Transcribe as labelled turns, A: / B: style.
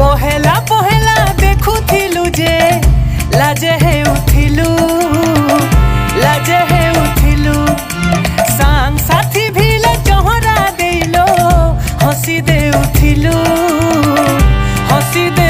A: पहेला पहेला देखुथिलु जे लाजे हे उठिलु लाजे हे उठिलु सांग साथी भिले चोहरा देलो हसी दे उठिलु हसी दे